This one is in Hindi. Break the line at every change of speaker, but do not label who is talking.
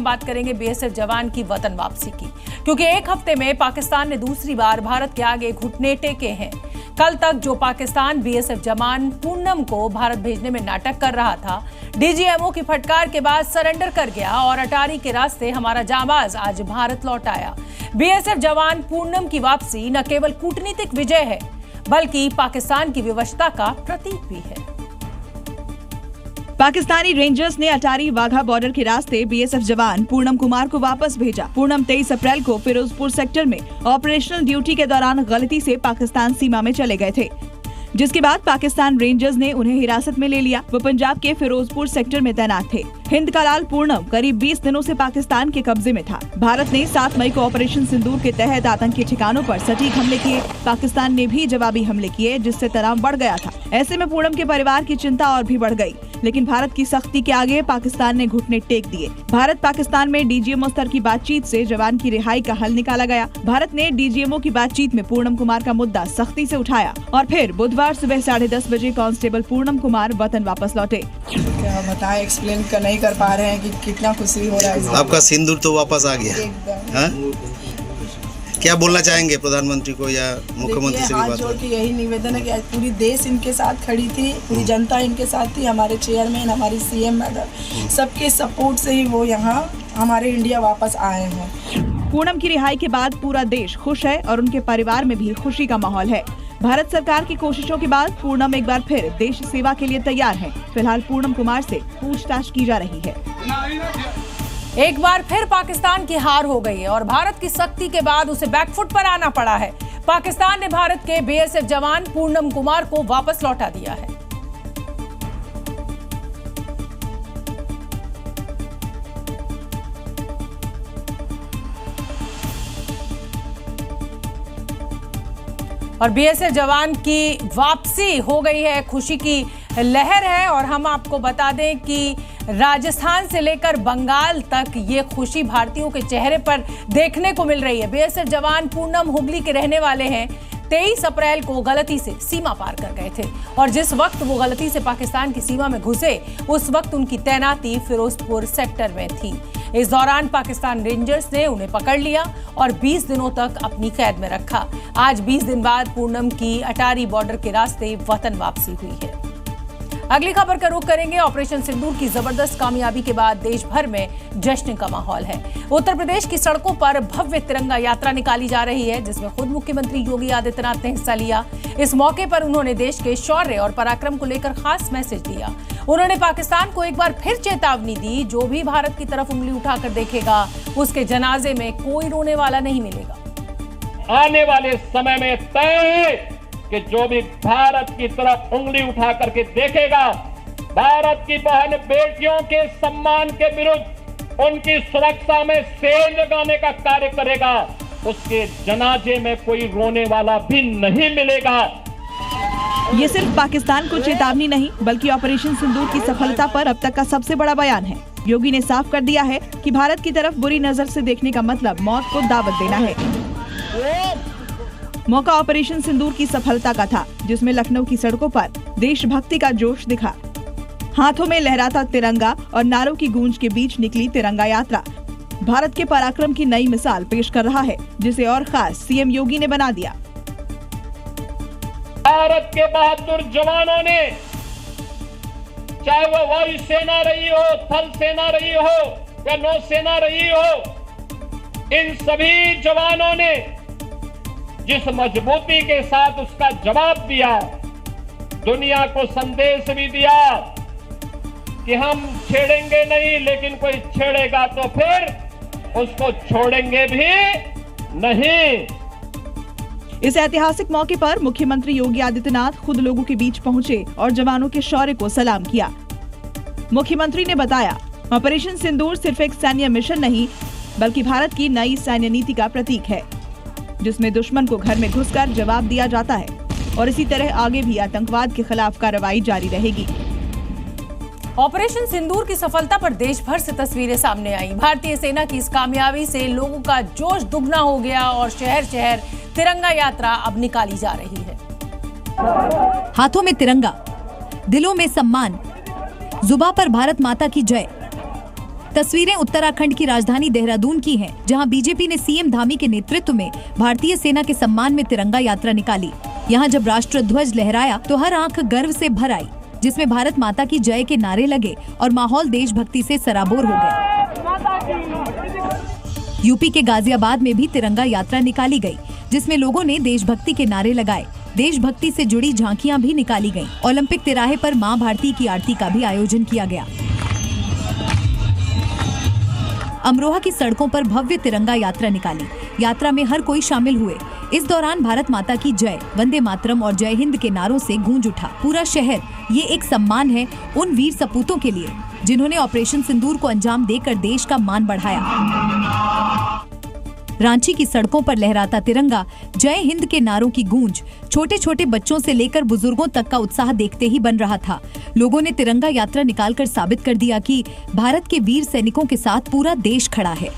बात करेंगे बीएसएफ जवान की वतन वापसी की, क्योंकि एक हफ्ते में पाकिस्तान ने दूसरी बार भारत के आगे घुटने टेके हैं। कल तक जो पाकिस्तान बीएसएफ जवान पूनम को भारत भेजने में नाटक कर रहा था, डीजीएमओ की फटकार के बाद सरेंडर कर गया और अटारी के रास्ते हमारा जांबाज आज भारत लौट आया। बीएसएफ जवान पूनम की वापसी न केवल कूटनीतिक विजय है, बल्कि पाकिस्तान की विवशता का प्रतीक भी है।
पाकिस्तानी रेंजर्स ने अटारी वाघा बॉर्डर के रास्ते बीएसएफ जवान पूनम कुमार को वापस भेजा। पूनम 23 अप्रैल को फिरोजपुर सेक्टर में ऑपरेशनल ड्यूटी के दौरान गलती से पाकिस्तान सीमा में चले गए थे, जिसके बाद पाकिस्तान रेंजर्स ने उन्हें हिरासत में ले लिया। वो पंजाब के फिरोजपुर सेक्टर में तैनात थे। हिंद का लाल पूनम करीब 20 दिनों से पाकिस्तान के कब्जे में था। भारत ने 7 मई को ऑपरेशन सिंदूर के तहत आतंकी ठिकानों पर सटीक हमले किए। पाकिस्तान ने भी जवाबी हमले किए, जिससे तनाव बढ़ गया था। ऐसे में पूनम के परिवार की चिंता और भी बढ़ गई, लेकिन भारत की सख्ती के आगे पाकिस्तान ने घुटने टेक दिए। भारत पाकिस्तान में डीजीएमओ स्तर की बातचीत से जवान की रिहाई का हल निकाला गया। भारत ने डीजीएमओ की बातचीत में पूनम कुमार का मुद्दा सख्ती से उठाया और फिर बुधवार सुबह 10:30 बजे कांस्टेबल पूनम कुमार वतन वापस लौटे।
क्या बताएं, एक्सप्लेन नहीं कर पा रहे हैं कि कितना खुशी हो रहा है।
आपका सिंदूर तो वापस आ गया। हाँ? क्या बोलना चाहेंगे प्रधानमंत्री को या मुख्यमंत्री से?
हाथ जोड़ के यही निवेदन है कि आज पूरी देश इनके साथ खड़ी थी, पूरी जनता इनके साथ थी। हमारे चेयरमैन, हमारी सीएम मैडम, सबके सपोर्ट से ही वो यहाँ हमारे इंडिया वापस आए हैं।
पूनम की रिहाई के बाद पूरा देश खुश है और उनके परिवार में भी खुशी का माहौल है। भारत सरकार की कोशिशों के बाद पूनम एक बार फिर देश सेवा के लिए तैयार है। फिलहाल पूनम कुमार से पूछताछ की जा रही है।
एक बार फिर पाकिस्तान की हार हो गई है और भारत की सख्ती के बाद उसे बैकफुट पर आना पड़ा है। पाकिस्तान ने भारत के बीएसएफ जवान पूनम कुमार को वापस लौटा दिया है। और बीएसएफ जवान की वापसी हो गई है, खुशी की लहर है। और हम आपको बता दें कि राजस्थान से लेकर बंगाल तक ये खुशी भारतीयों के चेहरे पर देखने को मिल रही है। बीएसएफ जवान पूनम हुगली के रहने वाले हैं। 23 अप्रैल को गलती से सीमा पार कर गए थे और जिस वक्त वो गलती से पाकिस्तान की सीमा में घुसे, उस वक्त उनकी तैनाती फिरोजपुर सेक्टर में थी। इस दौरान पाकिस्तान रेंजर्स ने उन्हें पकड़ लिया और 20 दिनों तक अपनी कैद में रखा। आज 20 दिन बाद पूनम की अटारी बॉर्डर के रास्ते वतन वापसी हुई है। अगली खबर का रुख करेंगे। ऑपरेशन सिंदूर की जबरदस्त कामयाबी के बाद देश भर में जश्न का माहौल है। उत्तर प्रदेश की सड़कों पर भव्य तिरंगा यात्रा निकाली जा रही है, जिसमें खुद मुख्यमंत्री योगी आदित्यनाथ ने हिस्सा लिया। इस मौके पर उन्होंने देश के शौर्य और पराक्रम को लेकर खास मैसेज दिया। उन्होंने पाकिस्तान को एक बार फिर चेतावनी दी, जो भी भारत की तरफ उंगली उठाकर देखेगा, उसके जनाजे में कोई रोने वाला नहीं मिलेगा।
आने वाले समय में तय है कि जो भी भारत की तरफ उंगली उठा करके देखेगा, भारत की बहन बेटियों के सम्मान के विरुद्ध उनकी सुरक्षा में सेंध लगाने का कार्य करेगा, उसके जनाजे में कोई रोने वाला भी नहीं मिलेगा।
ये सिर्फ पाकिस्तान को चेतावनी नहीं, बल्कि ऑपरेशन सिंदूर की सफलता पर अब तक का सबसे बड़ा बयान है। योगी ने साफ कर दिया है कि भारत की तरफ बुरी नजर से देखने का मतलब मौत को दावत देना है। मौका ऑपरेशन सिंदूर की सफलता का था, जिसमें लखनऊ की सड़कों पर देशभक्ति का जोश दिखा। हाथों में लहराता तिरंगा और नारों की गूंज के बीच निकली तिरंगा यात्रा भारत के पराक्रम की नई मिसाल पेश कर रहा है, जिसे और खास सीएम योगी ने बना दिया।
भारत के बहादुर जवानों ने, चाहे वो वायुसेना रही हो, थल सेना रही हो या नौसेना रही हो, इन सभी जवानों ने जिस मजबूती के साथ उसका जवाब दिया, दुनिया को संदेश भी दिया कि हम छेड़ेंगे नहीं, लेकिन कोई छेड़ेगा तो फिर उसको छोड़ेंगे भी नहीं।
इस ऐतिहासिक मौके पर मुख्यमंत्री योगी आदित्यनाथ खुद लोगों के बीच पहुंचे और जवानों के शौर्य को सलाम किया। मुख्यमंत्री ने बताया, ऑपरेशन सिंदूर सिर्फ एक सैन्य मिशन नहीं, बल्कि भारत की नई सैन्य नीति का प्रतीक है, जिसमें दुश्मन को घर में घुसकर जवाब दिया जाता है और इसी तरह आगे भी आतंकवाद के खिलाफ कार्रवाई जारी रहेगी।
ऑपरेशन सिंदूर की सफलता पर देश भर से तस्वीरें सामने आई। भारतीय सेना की इस कामयाबी से लोगों का जोश दुगना हो गया और शहर शहर तिरंगा यात्रा अब निकाली जा रही है।
हाथों में तिरंगा, दिलों में सम्मान, जुबां पर भारत माता की जय। तस्वीरें उत्तराखंड की राजधानी देहरादून की हैं, जहां बीजेपी ने सीएम धामी के नेतृत्व में भारतीय सेना के सम्मान में तिरंगा यात्रा निकाली। यहां जब राष्ट्र ध्वज लहराया तो हर आंख गर्व से भर आई, जिसमें भारत माता की जय के नारे लगे और माहौल देशभक्ति से सराबोर हो गया। यूपी के गाजियाबाद में भी तिरंगा यात्रा निकाली गई, जिसमें लोगों ने देशभक्ति के नारे लगाए। देशभक्ति से जुड़ी झांकियां भी निकाली गईं। ओलंपिक तिराहे पर मां भारती की आरती का भी आयोजन किया गया। अमरोहा की सड़कों पर भव्य तिरंगा यात्रा निकाली। यात्रा में हर कोई शामिल हुए। इस दौरान भारत माता की जय, वंदे मातरम और जय हिंद के नारों से गूंज उठा पूरा शहर। ये एक सम्मान है उन वीर सपूतों के लिए जिन्होंने ऑपरेशन सिंदूर को अंजाम देकर देश का मान बढ़ाया। रांची की सड़कों पर लहराता तिरंगा, जय हिंद के नारों की गूंज, छोटे छोटे बच्चों से लेकर बुजुर्गों तक का उत्साह देखते ही बन रहा था। लोगों ने तिरंगा यात्रा निकालकर साबित कर दिया कि भारत के वीर सैनिकों के साथ पूरा देश खड़ा है।